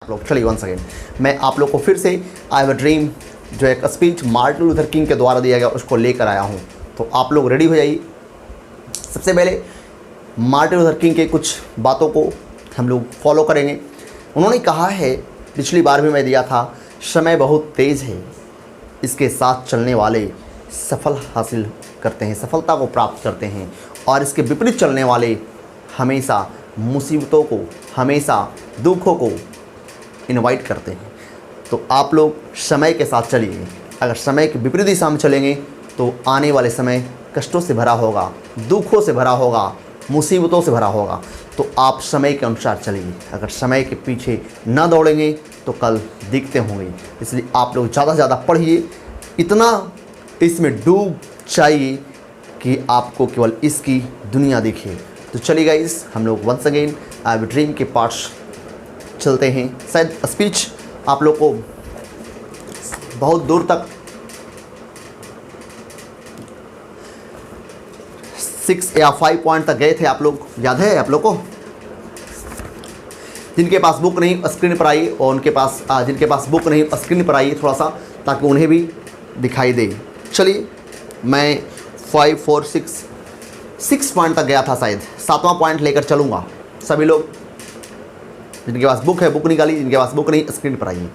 आप लोग चलिए वंस अगेन मैं आप लोग को फिर से आई हैव अ ड्रीम जो एक स्पीच मार्टिन लूथर किंग के द्वारा दिया गया उसको लेकर आया हूँ। तो आप लोग रेडी हो जाइए। सबसे पहले मार्टिन लूथर किंग के कुछ बातों को हम लोग फॉलो करेंगे। उन्होंने कहा है, पिछली बार भी मैं दिया था, समय बहुत तेज़ है, इसके साथ चलने वाले सफल हासिल करते हैं, सफलता को प्राप्त करते हैं, और इसके विपरीत चलने वाले हमेशा मुसीबतों को, हमेशा दुखों को इनवाइट करते हैं। तो आप लोग समय के साथ चलिए। अगर समय के विपरीत दिशा में चलेंगे तो आने वाले समय कष्टों से भरा होगा, दुखों से भरा होगा, मुसीबतों से भरा होगा। तो आप समय के अनुसार चलिए। अगर समय के पीछे न दौड़ेंगे तो कल दिखते होंगे। इसलिए आप लोग ज़्यादा से ज़्यादा पढ़िए, इतना इसमें डूब जाइए कि आपको केवल इसकी दुनिया दिखे। तो चलिए गाइस, हम लोग once again I have dream के पार्ट्स चलते हैं। शायद स्पीच आप लोग को बहुत दूर तक 6 या 5 पॉइंट तक गए थे। आप लोग याद है आप लोग को? जिनके पास बुक नहीं स्क्रीन पर आई, और उनके पास जिनके पास बुक नहीं स्क्रीन पर आई थोड़ा सा, ताकि उन्हें भी दिखाई दे। चलिए, मैं 5, 4, 6 पॉइंट तक गया था, शायद 7वां पॉइंट लेकर चलूँगा। सभी लोग जिनके पास बुक है बुक निकालिए, जिनके पास बुक नहीं स्क्रीन पर आइए।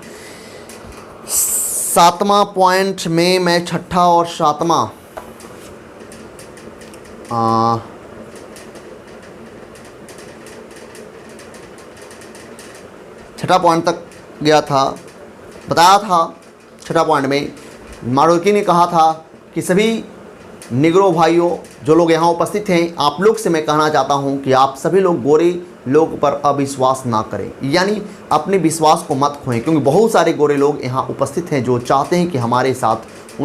7वां पॉइंट में मैं 6ठा और 7वां 6ठा पॉइंट तक गया था। बताया था 6ठा पॉइंट में मार्टिन ने कहा था कि सभी निग्रो भाइयों जो लोग यहाँ उपस्थित हैं, आप लोग से मैं कहना चाहता हूँ कि आप सभी लोग गोरे लोग पर अविश्वास ना करें, यानी अपने विश्वास को मत खोएं, क्योंकि बहुत सारे गोरे लोग यहाँ उपस्थित हैं जो चाहते हैं कि हमारे साथ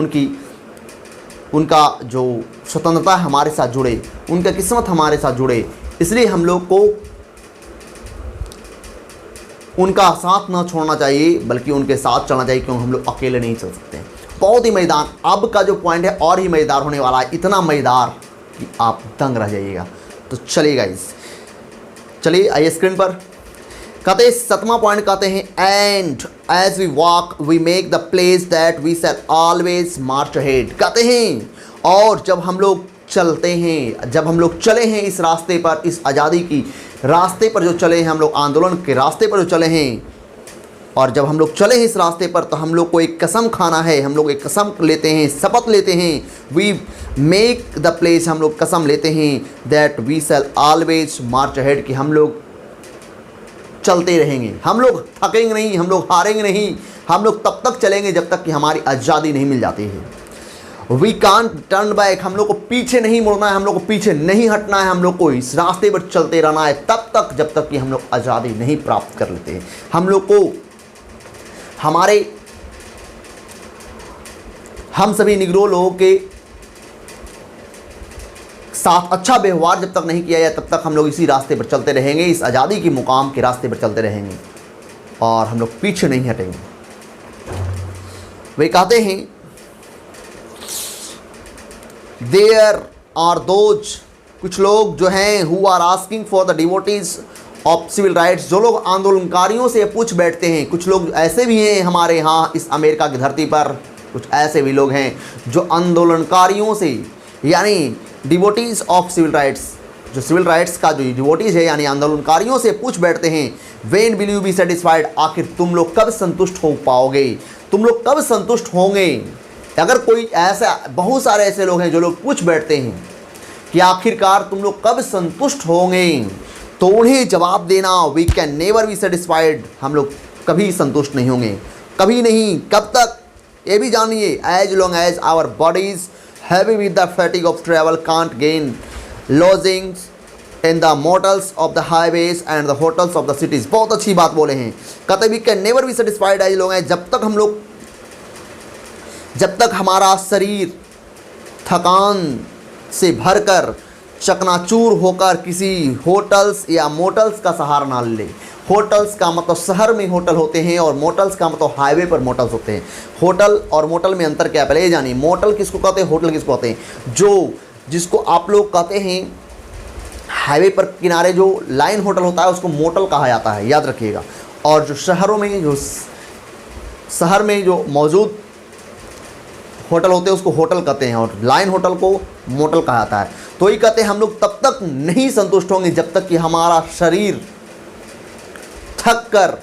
उनका जो स्वतंत्रता हमारे साथ जुड़े, उनका किस्मत हमारे साथ जुड़े। इसलिए हम लोग को उनका साथ ना छोड़ना चाहिए, बल्कि उनके साथ चलना चाहिए, क्योंकि हम लोग अकेले नहीं चल सकते। बहुत ही मज़ेदार अब का जो पॉइंट है, और ही मज़ेदार होने वाला है, इतना मज़ेदार कि आप दंग रह जाइएगा। तो चलिए गाइस, चलिए आइए स्क्रीन पर। कहते हैं 7वां पॉइंट, कहते हैं and as we walk we make the place that we shall always march ahead. कहते हैं और जब हम लोग चलते हैं, जब हम लोग चले हैं इस रास्ते पर, इस आज़ादी की रास्ते पर जो चले हैं, हम लोग आंदोलन के रास्ते पर जो चले हैं, और जब हम लोग चले हैं इस रास्ते पर, तो हम लोग को एक कसम खाना है। हम लोग एक कसम लेते हैं, शपथ लेते हैं। वी मेक द प्लेस, हम लोग कसम लेते हैं that we shall always march ahead, कि हम लोग चलते रहेंगे, हम लोग थकेंगे नहीं, हम लोग हारेंगे नहीं, हम लोग तब तक चलेंगे जब तक कि हमारी आज़ादी नहीं मिल जाती है। वी कांट टर्न बैक, हम लोग को पीछे नहीं मुड़ना है, हम लोग को पीछे नहीं हटना है, हम लोग को इस रास्ते पर चलते रहना है तब तक जब तक कि हम लोग आज़ादी नहीं प्राप्त कर लेते हैं। हम लोग को हम सभी निग्रो लोगों के साथ अच्छा व्यवहार जब तक नहीं किया जाए, तब तक हम लोग इसी रास्ते पर चलते रहेंगे, इस आज़ादी की मुकाम के रास्ते पर चलते रहेंगे, और हम लोग पीछे नहीं हटेंगे। वे कहते हैं देयर आर दोज, कुछ लोग जो हैं who are asking for the devotees of civil rights, जो लोग आंदोलनकारियों से पूछ बैठते हैं। कुछ लोग ऐसे भी हैं हमारे यहाँ इस अमेरिका की धरती पर, कुछ ऐसे भी लोग हैं जो आंदोलनकारियों से, यानी डिवोटीज ऑफ सिविल राइट्स, जो सिविल राइट्स का जो डिवोटीज है यानी आंदोलनकारियों से पूछ बैठते हैं when will you be satisfied, आखिर तुम लोग कब संतुष्ट हो पाओगे, तुम लोग कब संतुष्ट होंगे। अगर कोई ऐसा, बहुत सारे ऐसे लोग हैं जो लोग पूछ बैठते हैं कि आखिरकार तुम लोग कब संतुष्ट होंगे, तो उन्हें जवाब देना we can never be satisfied, हम लोग कभी संतुष्ट नहीं होंगे, कभी नहीं। कब तक? ये भी जानिए, as long as our bodies heavy with the fatigue of travel can't gain lodgings in the motels of the highways and the hotels of the cities. बहुत अच्छी बात बोले हैं। कहते we can never be satisfied as long as, जब तक हमारा शरीर थकान से भरकर चकनाचूर होकर किसी होटल्स या मोटल्स का सहारा ना ले। होटल्स का मतलब शहर में होटल होते हैं, और मोटल्स का मतलब हाईवे पर मोटल्स होते हैं। होटल और मोटल में अंतर क्या है पहले ये जानिए। मोटल किसको कहते हैं, होटल किसको कहते हैं? जिसको आप लोग कहते हैं हाईवे पर किनारे जो लाइन होटल होता है उसको मोटल कहा जाता है, याद रखिएगा। और जो शहरों में शहर में जो मौजूद होटल होते हैं उसको होटल कहते हैं, और लाइन होटल को मोटल कहा जाता है। तो ये कहते हैं हम लोग तब तक नहीं संतुष्ट होंगे जब तक कि हमारा शरीर थक कर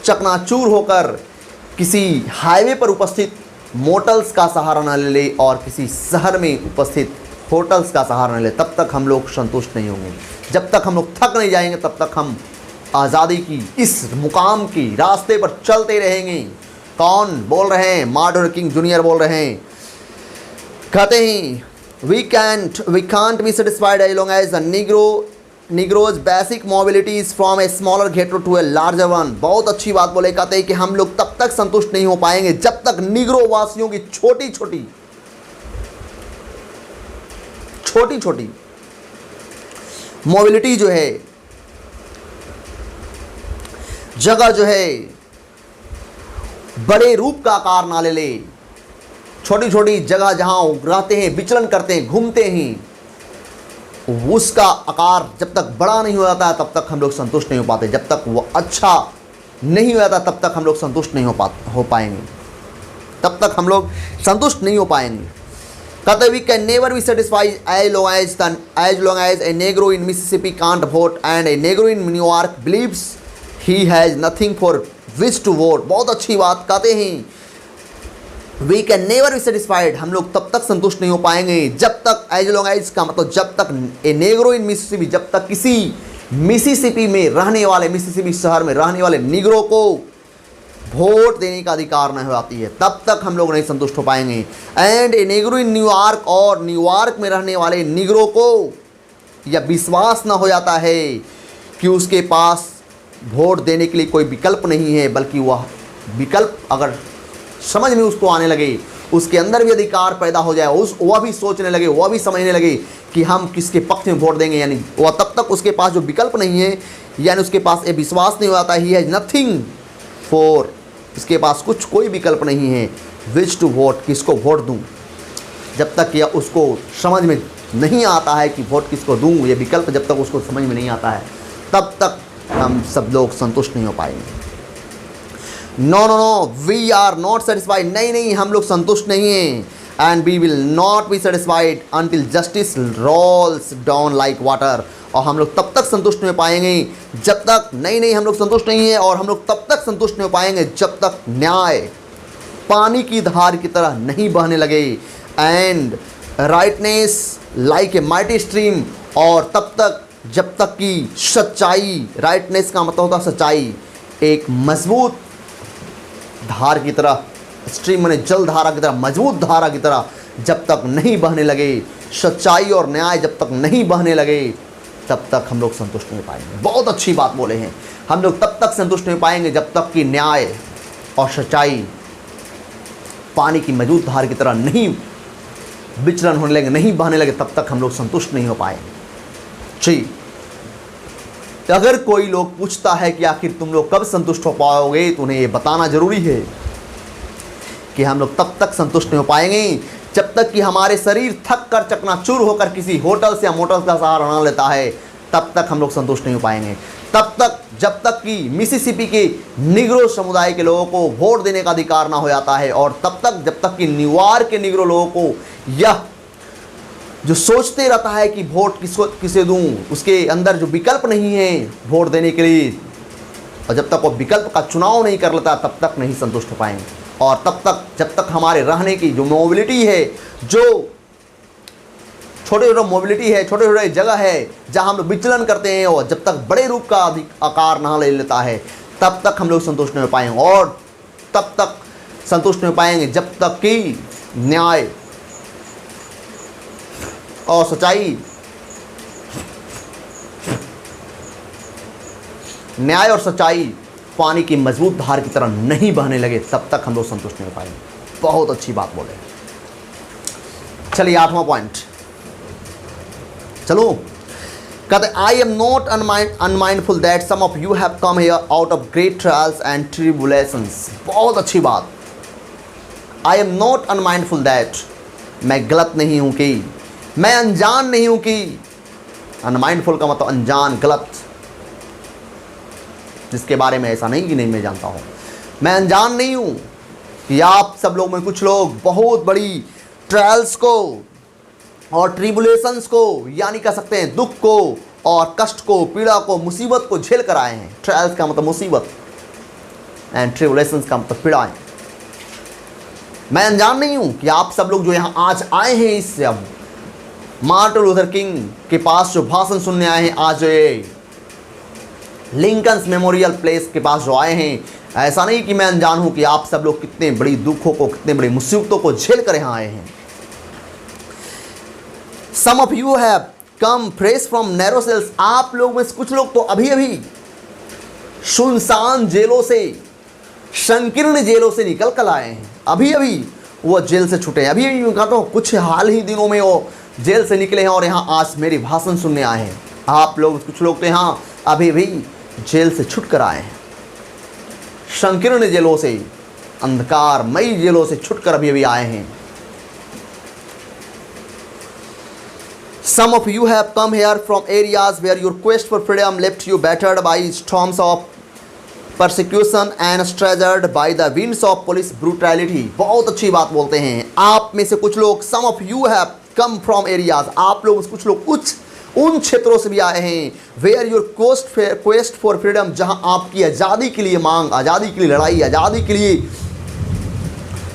चकनाचूर होकर किसी हाईवे पर उपस्थित मोटल्स का सहारा न ले ले और किसी शहर में उपस्थित होटल्स का सहारा न ले, तब तक हम लोग संतुष्ट नहीं होंगे। जब तक हम लोग थक नहीं जाएंगे तब तक हम आज़ादी की इस मुकाम की रास्ते पर चलते रहेंगे। कौन बोल रहे हैं? मार्टिन लूथर किंग जूनियर बोल रहे हैं। कहते हैं we can't be satisfied as long as the Negroes basic mobility is from a smaller ghetto to a larger one। बहुत अच्छी बात बोले। कहते हैं कि हम लोग तब तक संतुष्ट नहीं हो पाएंगे जब तक निग्रो वासियों की छोटी छोटी मोबिलिटी जो है, जगह जो है बड़े रूप का आकार ना ले ले। छोटी छोटी जगह जहां रहते हैं, विचलन करते हैं, घूमते हैं, उसका आकार जब तक बड़ा नहीं हो जाता तब तक हम लोग संतुष्ट नहीं हो पाते। जब तक वो अच्छा नहीं हो जाता तब तक हम लोग संतुष्ट नहीं हो पाएंगे, तब तक हम लोग संतुष्ट नहीं हो पाएंगे। कहते we can never be satisfied as long as a Negro in Mississippi can't vote and a Negro in New York believes he has nothing for which to vote. बहुत अच्छी बात। कहते हैं we can never be satisfied, हम लोग तब तक संतुष्ट नहीं हो पाएंगे जब तक, एज लॉन्ग एज का मतलब जब तक ए नेग्रो इन मिसिसिपी, जब तक किसी मिसिसिपी में रहने वाले, मिसिसिपी शहर में रहने वाले निग्रो को वोट देने का अधिकार नहीं होती है, तब तक हम लोग नहीं संतुष्ट हो पाएंगे। And a Negro in New York, और न्यूयॉर्क में रहने वाले निग्रो को यह विश्वास न हो जाता है कि उसके पास वोट देने के लिए कोई विकल्प नहीं है, बल्कि वह विकल्प अगर समझ में उसको आने लगे, उसके अंदर भी अधिकार पैदा हो जाए, वह भी सोचने लगे, वह भी समझने लगे कि हम किसके पक्ष में वोट देंगे, यानी वह तब तक उसके पास जो विकल्प नहीं है, यानी उसके पास ये विश्वास नहीं हो जाता, ही हैज़ नथिंग फॉर, इसके पास कोई विकल्प नहीं है विच टू वोट, किसको वोट दूँ। जब तक यह उसको समझ में नहीं आता है कि वोट किसको दूँ, ये विकल्प जब तक उसको समझ में नहीं आता है तब तक हम सब लोग संतुष्ट नहीं हो पाएंगे। No we are not satisfied, नहीं हम लोग संतुष्ट नहीं हैं। And we will not be satisfied until justice rolls down like water, और हम लोग तब तक संतुष्ट नहीं हो पाएंगे जब तक, नहीं हम लोग संतुष्ट नहीं हैं, और हम लोग तब तक संतुष्ट नहीं हो पाएंगे जब तक न्याय पानी की धार की तरह नहीं बहने लगे। And rightness like a mighty stream, और तब तक जब तक कि सच्चाई, राइटनेस का मतलब होता है सच्चाई, एक मजबूत धार की तरह, स्ट्रीम माने जल धारा की तरह, मजबूत धारा की तरह जब तक नहीं बहने लगे, सच्चाई और न्याय जब तक नहीं बहने लगे तब तक हम लोग संतुष्ट नहीं पाएंगे। बहुत अच्छी बात बोले हैं। हम लोग तब तक संतुष्ट नहीं पाएंगे जब तक कि न्याय और सच्चाई पानी की मजबूत धार की तरह नहीं विचलन होने लगे, नहीं बहने लगे, तब तक हम लोग संतुष्ट नहीं हो पाएंगे। जी, अगर कोई लोग पूछता है कि आखिर तुम लोग कब संतुष्ट हो पाओगे, तो उन्हें ये बताना जरूरी है कि हम लोग तब तक संतुष्ट नहीं हो पाएंगे जब तक कि हमारे शरीर थक कर चकनाचूर होकर किसी होटल या मोटल का सहारा ना लेता है, तब तक हम लोग संतुष्ट नहीं हो पाएंगे। तब तक जब तक कि मिसिसिपी के निग्रो समुदाय के लोगों को वोट देने का अधिकार ना हो जाता है, और तब तक जब तक कि न्यूयॉर्क के निग्रो लोगों को यह जो सोचते रहता है कि वोट किसे दूं, उसके अंदर जो विकल्प नहीं है वोट देने के लिए, और जब तक वो विकल्प का चुनाव नहीं कर लेता तब तक नहीं संतुष्ट हो पाएंगे। और तब तक जब तक हमारे रहने की जो मोबिलिटी है, जो छोटे छोटे मोबिलिटी है, छोटे छोटे जगह है जहां हम लोग विचलन करते हैं, और जब तक बड़े रूप का आकार ना ले लेता है तब तक हम लोग संतुष्ट नहीं हो पाएंगे। और तब तक संतुष्ट नहीं हो पाएंगे जब तक कि न्याय और सच्चाई, न्याय और सच्चाई पानी की मजबूत धार की तरह नहीं बहने लगे, तब तक हम लोग संतुष्ट नहीं हो पाएंगे। बहुत अच्छी बात बोले। चलिए 8वां पॉइंट, चलो। कहते I am not unmindful that some of you have come here out of great trials and tribulations. बहुत अच्छी बात। I am not unmindful that, मैं गलत नहीं हूं कि, मैं अनजान नहीं हूं कि, अनमाइंडफुल का मतलब अनजान, गलत। जिसके बारे में ऐसा नहीं कि नहीं मैं जानता हूँ। मैं अनजान नहीं हूँ कि आप सब लोग में कुछ लोग बहुत बड़ी ट्रायल्स को और ट्रिबुलेशंस को, यानी कह सकते हैं दुख को और कष्ट को, पीड़ा को, मुसीबत को झेल कर आए हैं। ट्रायल्स का मतलब मुसीबत एंड ट्रिबुलेशंस का मतलब पीड़ाएं। मैं अनजान नहीं हूँ कि आप सब लोग जो यहाँ आज आए हैं इस मार्टिन लूथर किंग के पास जो भाषण सुनने आए हैं, आज ये लिंकन्स मेमोरियल प्लेस के पास जो आए हैं, ऐसा नहीं कि मैं अनजान हूँ कि आप सब लोग कितने बड़ी दुखों को, कितने बड़ी मुसीबतों को झेल कर यहाँ आए हैं। Some of you have come fresh from narrow cells. आप लोग में से कुछ लोग तो अभी अभी सुनसान जेलों से, संकीर्ण जेलों से निकल कर आए हैं। अभी अभी वो जेल से छूटे हैं, अभी अभी कहा तो कुछ हाल ही दिनों में वो जेल से निकले हैं और यहाँ आज मेरी भाषण सुनने आए हैं। आप लोग, कुछ लोग तो यहाँ अभी भी जेल से छूट कर आए हैं, संकीर्ण जेलों से, अंधकारमयी जेलों से छूटकर अभी अभी आए हैं। Some of you have come here from areas where your quest for freedom left you battered by storms of persecution and staggered by the winds of police brutality। बहुत अच्छी बात बोलते हैं। आप में से कुछ लोग, some of you have come from areas, आप लोग कुछ लोग कुछ उन क्षेत्रों से भी आए हैं, where your quest for freedom, जहां आपकी आज़ादी के लिए मांग, आज़ादी के लिए लड़ाई, आज़ादी के लिए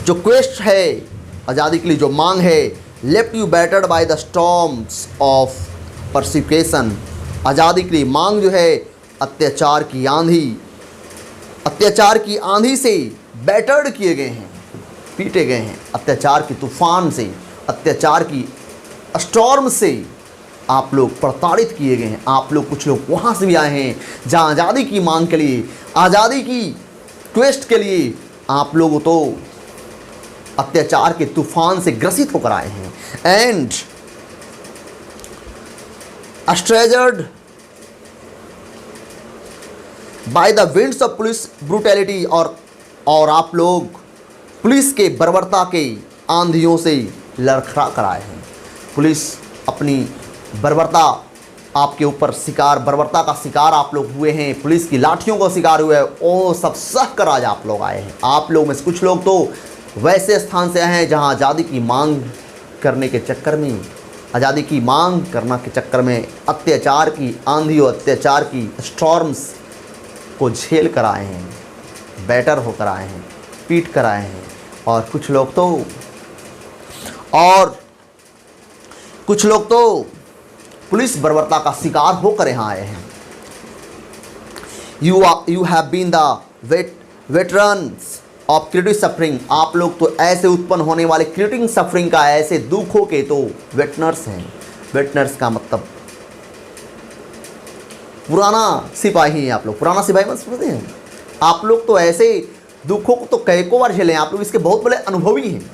जो क्वेस्ट है, आज़ादी के लिए जो मांग है, left you battered by the storms of persecution। आज़ादी के लिए मांग जो है अत्याचार की आंधी से बैटर्ड किए गए हैं, पीटे गए हैं। अत्याचार की तूफान से, अत्याचार की स्टॉर्म से आप लोग प्रताड़ित किए गए हैं। आप लोग, कुछ लोग वहाँ से भी आए हैं जहाँ आज़ादी की मांग के लिए, आज़ादी की क्वेस्ट के लिए आप लोग तो अत्याचार के तूफान से ग्रसित होकर आए हैं। And staggered by the winds of police brutality, और आप लोग पुलिस के बर्बरता के आंधियों से लड़खड़ा कर आए हैं। पुलिस अपनी बर्बरता आपके ऊपर बर्बरता का शिकार आप लोग हुए हैं, पुलिस की लाठियों का शिकार हुए हैं, वो सब सह कर आज आप लोग आए हैं। आप लोग में से कुछ लोग तो वैसे स्थान से आए हैं जहां आज़ादी की मांग करने के चक्कर में, आज़ादी की मांग करने के चक्कर में अत्याचार की आंधी और अत्याचार की स्टॉर्म्स को झेल कर आए हैं, बैटर होकर आए हैं, पीट कर आए हैं। और कुछ लोग तो पुलिस बर्बरता का शिकार होकर यहाँ आए हैं। You have been the veterans of creative suffering. आप लोग तो ऐसे उत्पन्न होने वाले क्रिएटिव सफरिंग का, ऐसे दुखों के तो वेटनर्स हैं। वेटनर्स का मतलब पुराना सिपाही हैं। आप लोग पुराना सिपाही मत समझते हैं। आप लोग तो ऐसे दुखों को तो कई बार झेले हैं। आप लोग इसके बहुत बड़े अनुभवी हैं।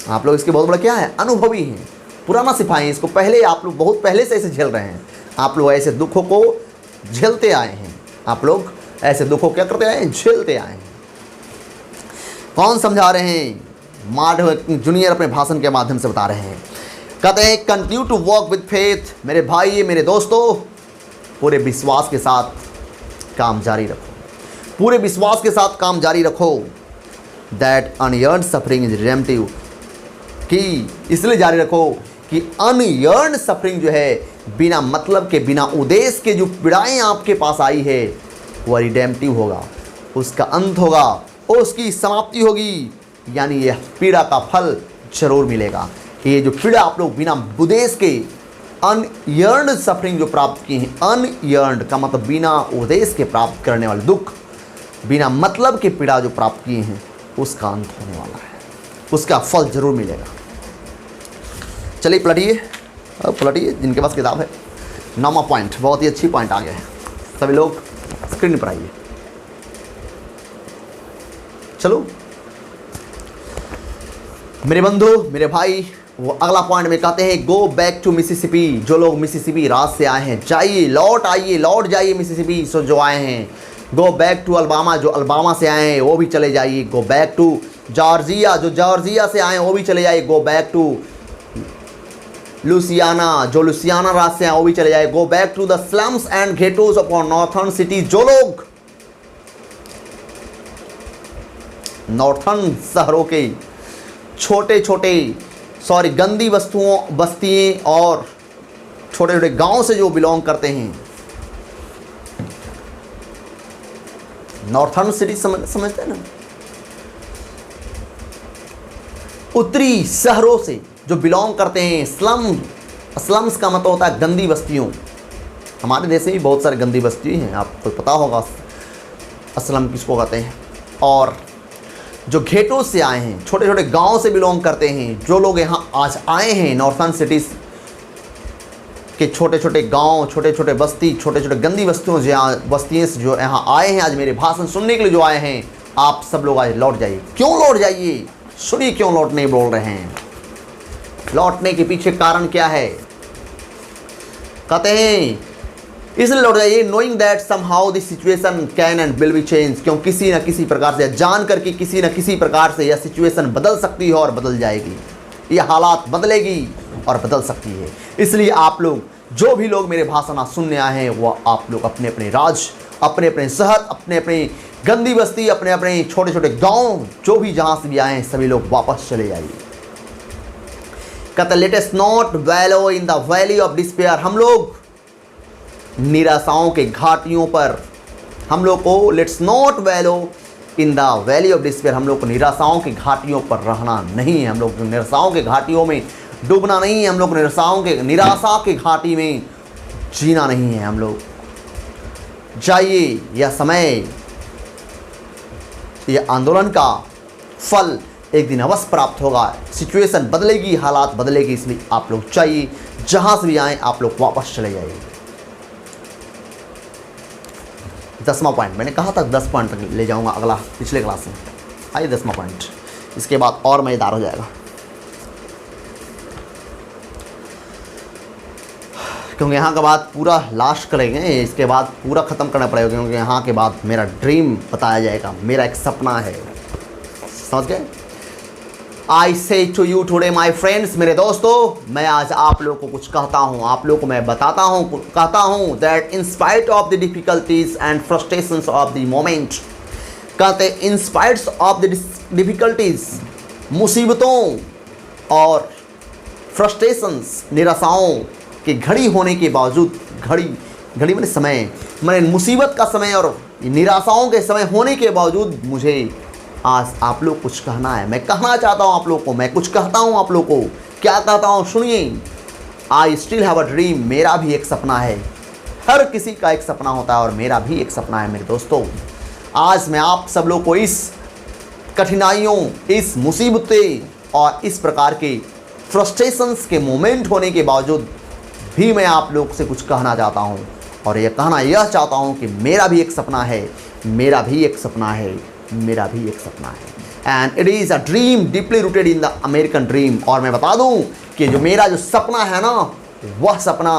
आप लोग इसके बहुत बड़े क्या है, अनुभवी हैं, पुराना सिपाही हैं। इसको पहले आप लोग बहुत पहले से ऐसे झेल रहे हैं। आप लोग ऐसे दुखों को झेलते आए हैं। आप लोग ऐसे दुखों क्या करते आए हैं, झेलते आए हैं। कौन समझा रहे हैं? मार्टिन जूनियर अपने भाषण के माध्यम से बता रहे हैं। कहते हैं continue to walk with faith. मेरे भाई, मेरे दोस्तों, पूरे विश्वास के साथ काम जारी रखो, पूरे विश्वास के साथ काम जारी रखो। दैट अनयर्न्ड सफरिंग इज रिडेम्पटिव, कि इसलिए जारी रखो कि अनयर्न्ड सफरिंग जो है, बिना मतलब के, बिना उद्देश्य के जो पीड़ाएं आपके पास आई है, वह रिडेम्पटिव होगा, उसका अंत होगा, उसकी समाप्ति होगी। यानी यह पीड़ा का फल जरूर मिलेगा। कि ये जो पीड़ा आप लोग बिना उद्देश्य के, अनयर्न्ड सफरिंग जो प्राप्त किए हैं, अनयर्न्ड का मतलब बिना उद्देश्य के प्राप्त करने वाले दुख, बिना मतलब के पीड़ा जो प्राप्त किए हैं, उसका अंत होने वाला है, उसका फल जरूर मिलेगा। चलिए पलटिए जिनके पास किताब है। 9वां पॉइंट, बहुत ही अच्छी पॉइंट आ गया है। सभी लोग स्क्रीन पर आइए। चलो मेरे बंधु, मेरे भाई, वो अगला पॉइंट में कहते हैं गो बैक टू मिसिसिपी। जो लोग मिसिसिपी राज से आए हैं, जाइए, लौट जाइए मिसिसिपी। सो जो आए हैं, गो बैक टू अल्बामा। जो अल्बामा से आए हैं वो भी चले जाइए। Go back to Georgia. जो जॉर्जिया से आए हैं वो भी चले जाइए। गो बैक टू लुसियाना, जो लुसियाना राज्य से हैं वो भी चले जाए। Go back to the slums and ghettos of northern city. जो लोग नॉर्थर्न शहरों के छोटे छोटे गंदी बस्तियां और छोटे छोटे गांव से जो बिलोंग करते हैं, नॉर्थर्न सिटी समझते हैं ना, उत्तरी शहरों से जो बिलोंग करते हैं। स्लम्स का मतलब होता है गंदी बस्तियों। हमारे देश में भी बहुत सारी गंदी बस्ती हैं, आपको पता होगा स्लम किसको कहते हैं। और जो घेटों से आए हैं, छोटे छोटे गांव से बिलोंग करते हैं, जो लोग यहाँ आज आए हैं नॉर्थर्न सिटीज़ के छोटे छोटे गांव, छोटे छोटे बस्ती, छोटे छोटे गंदी बस्तियों से जो यहाँ आए हैं, आज मेरे भाषण सुनने के लिए जो आए हैं, आप सब लोग आज लौट जाइए। क्यों लौट जाइए? सुनिए क्यों लौटने बोल रहे हैं। लौटने के पीछे कारण क्या है? कहते हैं इसलिए लौट जाइए, knowing that somehow the situation can and will be change. क्यों किसी न किसी प्रकार से, जान करके किसी न किसी प्रकार से यह सिचुएशन बदल सकती है और बदल जाएगी। यह हालात बदलेगी और बदल सकती है। इसलिए आप लोग, जो भी लोग मेरे भाषण सुनने आए हैं, वो आप लोग अपने अपने राज्य, अपने अपने शहर, अपने अपने गंदी बस्ती, अपने अपने छोटे छोटे गांव, जो भी जहां से भी आए हैं, सभी लोग वापस चले जाइए। कहते let us not वैलो in the valley of despair. हम लोग निराशाओं के घाटियों पर, हम लोग को let's not वैलो in the valley of despair, हम लोग को निराशाओं की घाटियों पर रहना नहीं है। हम लोग निराशाओं के घाटियों में डूबना नहीं है। हम लोग निराशा के घाटी में जीना नहीं है। हम लोग जाइए, यह समय, यह आंदोलन का फल एक दिन अवश्य प्राप्त होगा। सिचुएशन बदलेगी, हालात बदलेगी। इसलिए आप लोग चाहिए, जहां से भी आए आप लोग वापस चले जाइए। 10वां पॉइंट, मैंने कहा था 10 पॉइंट तक ले जाऊंगा अगला पिछले क्लास में। आइए 10वां पॉइंट, इसके बाद और मज़ेदार हो जाएगा, क्योंकि यहाँ के बाद पूरा लास्ट करेंगे। इसके बाद पूरा ख़त्म करना पड़ेगा, क्योंकि यहाँ के बाद मेरा ड्रीम बताया जाएगा, मेरा एक सपना है। समझ गए? I say to you today my friends, मेरे दोस्तों, मैं आज आप लोगों को कुछ कहता हूँ, आप लोगों को मैं बताता हूँ, कहता हूँ that in spite of the difficulties and frustrations of the moment. कहते in spite of the difficulties, मुसीबतों और फ्रस्ट्रेशंस, निराशाओं की घड़ी होने के बावजूद, घड़ी मैंने समय, मैंने मुसीबत का समय और निराशाओं के समय होने के बावजूद मुझे आज आप लोग कुछ कहना है। मैं कहना चाहता हूँ आप लोग को, मैं कुछ कहता हूँ आप लोग को। क्या कहता हूँ सुनिए। I still have a dream, मेरा भी एक सपना है। हर किसी का एक सपना होता है और मेरा भी एक सपना है मेरे दोस्तों। आज मैं आप सब लोग को इस कठिनाइयों, इस मुसीबतें और इस प्रकार के फ्रस्ट्रेशंस के मोमेंट होने के बावजूद भी मैं आप लोग से कुछ कहना चाहता हूँ। और यह कहना यह चाहता हूँ कि मेरा भी एक सपना है, मेरा भी एक सपना है, मेरा भी एक सपना है। And it is a dream deeply rooted in the American dream. और मैं बता दूं कि जो मेरा जो सपना है ना, वह सपना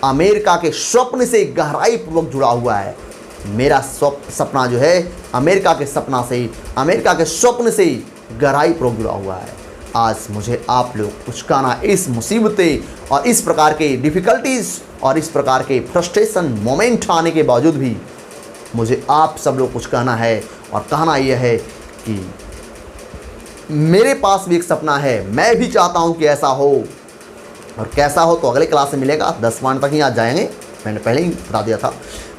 अमेरिका के स्वप्न से गहराई पूर्वक जुड़ा हुआ है। मेरा सपना जो है अमेरिका के सपना से, अमेरिका के स्वप्न से गहराई पूर्वक जुड़ा हुआ है। आज मुझे आप लोग कुछ कहना, इस मुसीबतें और इस प्रकार के डिफ़िकल्टीज़ और इस प्रकार के फ्रस्ट्रेशन मोमेंट आने के बावजूद भी मुझे आप सब लोग कुछ कहना है। और कहना यह है कि मेरे पास भी एक सपना है, मैं भी चाहता हूं कि ऐसा हो। और कैसा हो तो अगले क्लास में मिलेगा, 10 पॉइंट तक ही आज जाएंगे, मैंने पहले ही बता दिया था।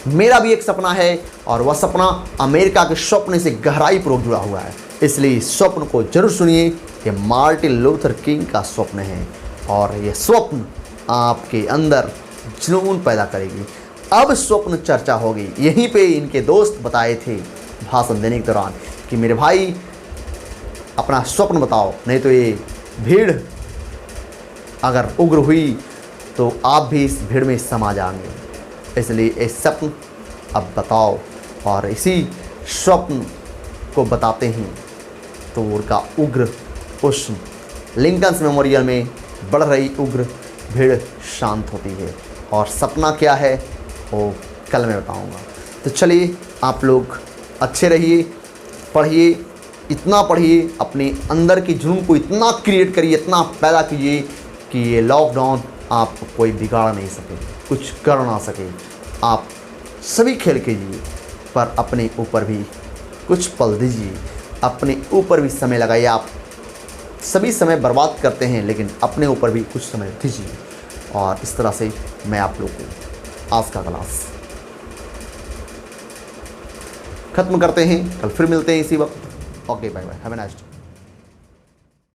मेरा भी एक सपना है और वह सपना अमेरिका के स्वप्न से गहराई पूर्वक जुड़ा हुआ है। इसलिए इस स्वप्न को जरूर सुनिए। ये मार्टिन लूथर किंग का स्वप्न है और यह स्वप्न आपके अंदर जुनून पैदा करेगी। अब स्वप्न चर्चा होगी। यहीं पे इनके दोस्त बताए थे भाषण देने के दौरान कि मेरे भाई अपना स्वप्न बताओ, नहीं तो ये भीड़ अगर उग्र हुई तो आप भी इस भीड़ में समा जाएंगे। इसलिए ये स्वप्न अब बताओ। और इसी स्वप्न को बताते हैं तो उनका उग्र उस लिंकन्स मेमोरियल में बढ़ रही उग्र भीड़ शांत होती है। और सपना क्या है वो कल मैं बताऊंगा। तो चलिए आप लोग अच्छे रहिए, पढ़िए, इतना पढ़िए, अपने अंदर की जुनून को इतना क्रिएट करिए, इतना पैदा कीजिए कि ये लॉकडाउन आप कोई बिगाड़ नहीं सके, कुछ कर ना सके। आप सभी खेल कीजिए, पर अपने ऊपर भी कुछ पल दीजिए, अपने ऊपर भी समय लगाइए। आप सभी समय बर्बाद करते हैं, लेकिन अपने ऊपर भी कुछ समय दीजिए। और इस तरह से मैं आप लोग को आज का क्लास ख़त्म करते हैं। कल फिर मिलते हैं इसी वक्त। Okay, bye bye, have a nice day.